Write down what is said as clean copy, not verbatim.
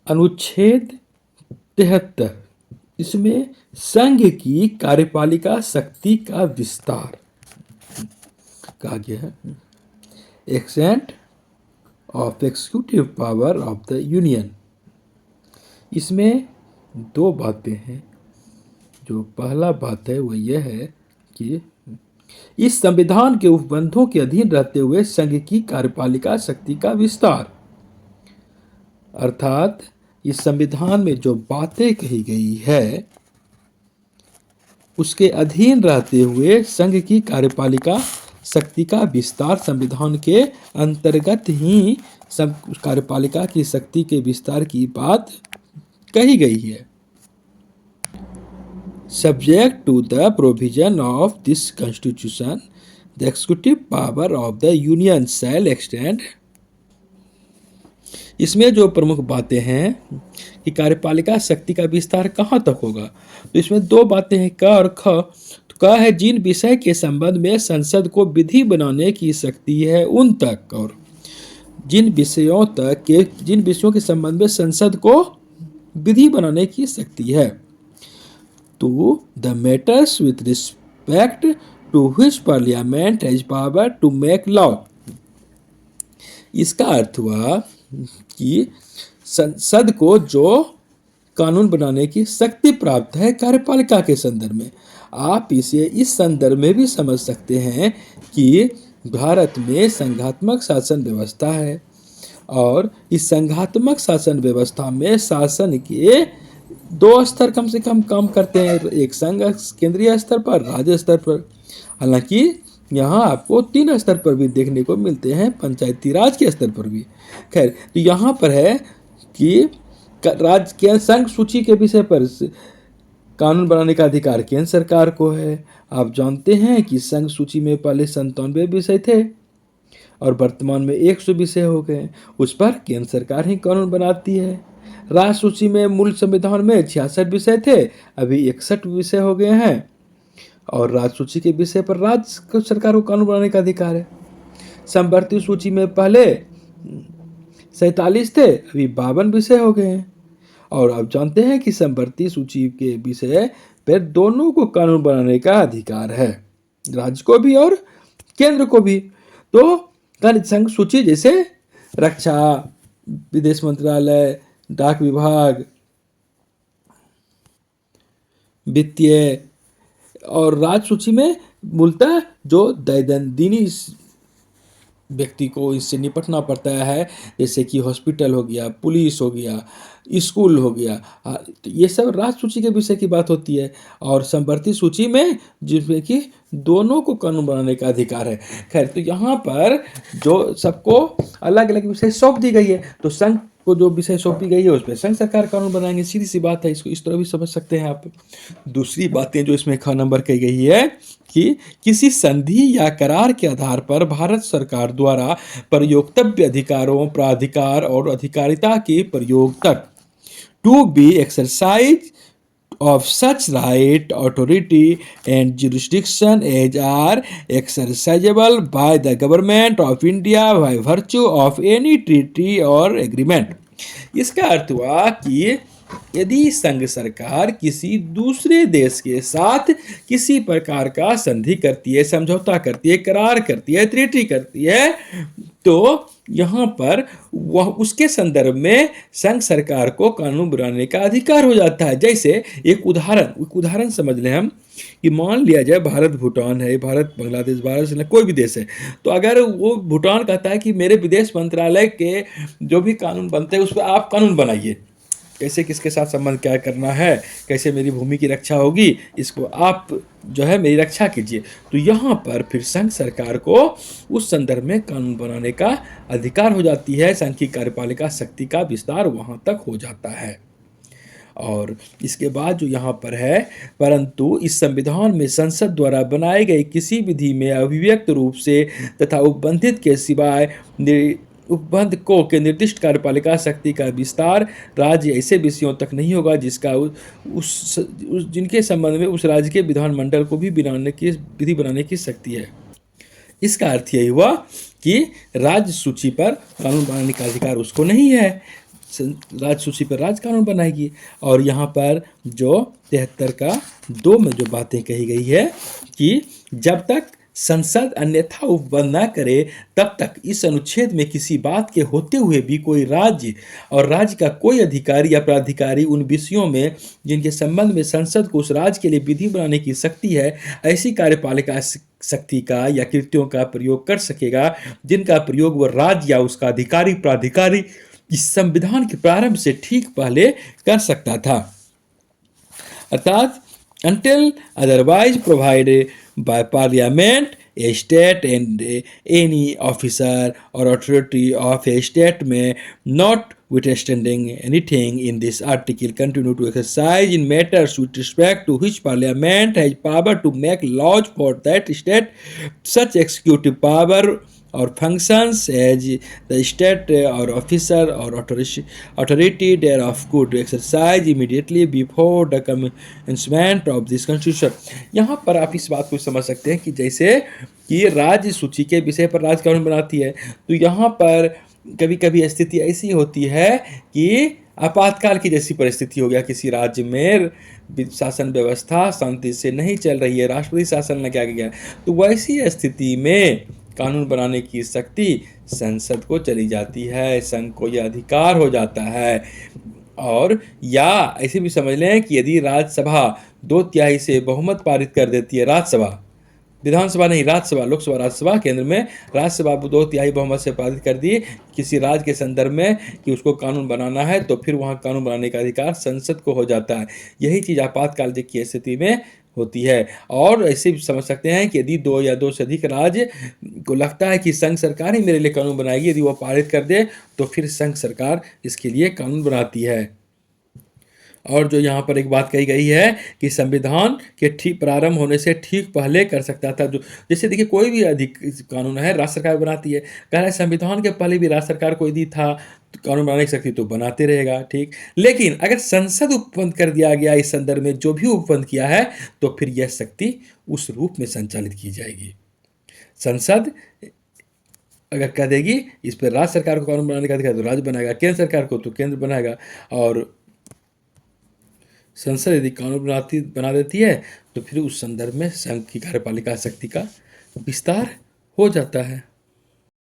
अनुच्छेद 73 इसमें संघ की कार्यपालिका शक्ति का विस्तार कहा गया है। Extent of executive power of the union. इसमें दो बातें हैं। जो पहला बात है वो यह है कि इस संविधान के उपबंधों के अधीन रहते हुए संघ की कार्यपालिका शक्ति का विस्तार, अर्थात इस संविधान में जो बातें कही गई है उसके अधीन रहते हुए संघ की कार्यपालिका शक्ति का विस्तार, संविधान के अंतर्गत ही कार्यपालिका की शक्ति के विस्तार की बात कही गई है। Subject to the provision of this constitution, the executive power of the union shall extend। इसमें जो प्रमुख बातें हैं कि कार्यपालिका शक्ति का विस्तार कहाँ तक होगा, तो इसमें दो बातें हैं, क और ख। तो क है जिन विषय के संबंध में संसद को विधि बनाने की शक्ति है उन तक, और जिन विषयों के संबंध में संसद को विधि बनाने की शक्ति है, to the matters with respect to which parliament has power to make law। इसका अर्थ हुआ कि संसद को जो कानून बनाने की शक्ति प्राप्त है कार्यपालिका के संदर्भ में। आप इसे इस संदर्भ में भी समझ सकते हैं कि भारत में संघात्मक शासन व्यवस्था है और इस संघात्मक शासन व्यवस्था में शासन के दो स्तर कम से कम काम करते हैं, एक संघ केंद्रीय स्तर पर, राज्य स्तर पर। हालांकि यहाँ आपको 3 स्तर पर भी देखने को मिलते हैं, पंचायती राज के स्तर पर भी। खैर, तो यहाँ पर है कि राज्य के संघ सूची के विषय पर कानून बनाने का अधिकार केंद्र सरकार को है। आप जानते हैं कि संघ सूची में पहले 97 विषय थे और वर्तमान में 100 विषय हो गए। उस पर केंद्र सरकार ही कानून बनाती है। राज्य सूची में मूल संविधान में 66 विषय थे, अभी 61 विषय हो गए हैं और राज्य सूची के विषय पर राज्य सरकार को कानून बनाने का अधिकार है। समवर्ती सूची में पहले 47 थे, अभी 52 विषय हो गए हैं और आप जानते हैं कि समवर्ती सूची के विषय पर दोनों को कानून बनाने का अधिकार है, राज्य को भी और केंद्र को भी। तो संघ सूची जैसे रक्षा, विदेश मंत्रालय, डाक विभाग, वित्तीय और राज्य सूची में मूलतः जो दैनंदिनी व्यक्ति को इससे निपटना पड़ता है, जैसे कि हॉस्पिटल हो गया, पुलिस हो गया, स्कूल हो गया, तो ये सब राज्य सूची के विषय की बात होती है। और समवर्ती सूची में जिसमें कि दोनों को कानून बनाने का अधिकार है। खैर, तो यहाँ पर जो सबको अलग अलग विषय सौंप दी गई है, तो संघ को जो विषय सौंपी गई है उस पर संघ सरकार कानून बनाएंगे, सीधी सी बात है। इसको इस तरह भी समझ सकते हैं आप। दूसरी बातें जो इसमें ख नंबर कही गई है कि किसी संधि या करार के आधार पर भारत सरकार द्वारा प्रयोक्तव्य अधिकारों, प्राधिकार और अधिकारिता के प्रयोग तक to be exercise of such right, authority and jurisdiction as are exercisable by the government of India by virtue of any treaty or agreement। इसका अर्थ हुआ कि यदि संघ सरकार किसी दूसरे देश के साथ किसी प्रकार का संधि करती है, समझौता करती है, करार करती है, ट्रीटी करती है, तो यहाँ पर वह उसके संदर्भ में संघ सरकार को कानून बनाने का अधिकार हो जाता है। जैसे एक उदाहरण समझ लें हम कि मान लिया जाए भारत भूटान है, भारत बांग्लादेश, भारत श्रीलंका, कोई भी देश है, तो अगर वो भूटान कहता है कि मेरे विदेश मंत्रालय के जो भी कानून बनते हैं उस पर आप कानून बनाइए, कैसे किसके साथ संबंध क्या करना है, कैसे मेरी भूमि की रक्षा होगी, इसको आप जो है मेरी रक्षा कीजिए, तो यहाँ पर फिर संघ सरकार को उस संदर्भ में कानून बनाने का अधिकार हो जाती है। संघ की कार्यपालिका शक्ति का विस्तार वहाँ तक हो जाता है। और इसके बाद जो यहाँ पर है, परंतु इस संविधान में संसद द्वारा बनाए गए किसी विधि में अभिव्यक्त रूप से तथा उपबंधित के सिवाय उपबंध को के निर्दिष्ट कार्यपालिका शक्ति का विस्तार राज्य ऐसे विषयों तक नहीं होगा जिसका जिनके संबंध में उस राज्य के विधानमंडल को भी विधि बनाने की शक्ति है। इसका अर्थ यही हुआ कि राज्य सूची पर कानून बनाने का अधिकार उसको नहीं है। राज्य सूची पर राज्य कानून बनाएगी। और यहाँ पर जो 73 का 2 में जो बातें कही गई है कि जब तक संसद अन्यथा उपबंध न करे तब तक इस अनुच्छेद में किसी बात के होते हुए भी कोई राज्य और राज्य का कोई अधिकारी या प्राधिकारी उन विषयों में जिनके संबंध में संसद को उस राज्य के लिए विधि बनाने की शक्ति है, ऐसी कार्यपालिका शक्ति का या कृत्यों का प्रयोग कर सकेगा जिनका प्रयोग वह राज्य या उसका अधिकारी प्राधिकारी इस संविधान के प्रारंभ से ठीक पहले कर सकता था। अर्थात until otherwise provided by parliament, a state and any officer or authority of a state may, notwithstanding anything in this article, continue to exercise in matters with respect to which parliament has power to make laws for that state such executive power or functions as the state or officer or authority thereof could exercise immediately before the commencement of this constitution। यहाँ पर आप इस बात को समझ सकते हैं कि जैसे कि राज्य सूची के विषय पर राज्य कानून बनाती है, तो यहाँ पर कभी कभी स्थिति ऐसी होती है कि आपातकाल की जैसी परिस्थिति हो गया, किसी राज्य में शासन व्यवस्था शांति से नहीं चल रही है, राष्ट्रपति शासन लगा गया, तो वैसी स्थिति में कानून बनाने की शक्ति संसद को चली जाती है, संघ को यह अधिकार हो जाता है। और या ऐसे भी समझ लें कि यदि राज्यसभा 2/3 से बहुमत पारित कर देती है, राज्यसभा, विधानसभा नहीं, राज्यसभा, लोकसभा राज्यसभा, केंद्र में राज्यसभा 2/3 बहुमत से पारित कर दी किसी राज्य के संदर्भ में कि उसको कानून बनाना है, तो फिर वहाँ कानून बनाने का अधिकार संसद को हो जाता है। यही चीज़ आपातकाल की स्थिति में होती है। और ऐसे भी समझ सकते हैं कि यदि 2 या 2 से अधिक राज्य को लगता है कि संघ सरकार ही मेरे लिए कानून बनाएगी, यदि वो पारित कर दे तो फिर संघ सरकार इसके लिए कानून बनाती है। और जो यहाँ पर एक बात कही गई है कि संविधान के ठीक प्रारंभ होने से ठीक पहले कर सकता था, जो जैसे देखिए कोई भी अधिक कानून है राज्य सरकार बनाती है, कह रहा है संविधान के पहले भी राज्य सरकार को यदि था तो कानून बनाने की शक्ति तो बनाते रहेगा, ठीक। लेकिन अगर संसद उपबंध कर दिया गया इस संदर्भ में जो भी उपबंध किया है, तो फिर यह शक्ति उस रूप में संचालित की जाएगी। संसद अगर कह देगी इस पर राज्य सरकार को कानून बनाने का अधिकार तो राज्य बनाएगा, केंद्र सरकार को तो केंद्र बनाएगा, और संसद यदि कानून बना देती है तो फिर उस संदर्भ में संघ की कार्यपालिका शक्ति का विस्तार हो जाता है।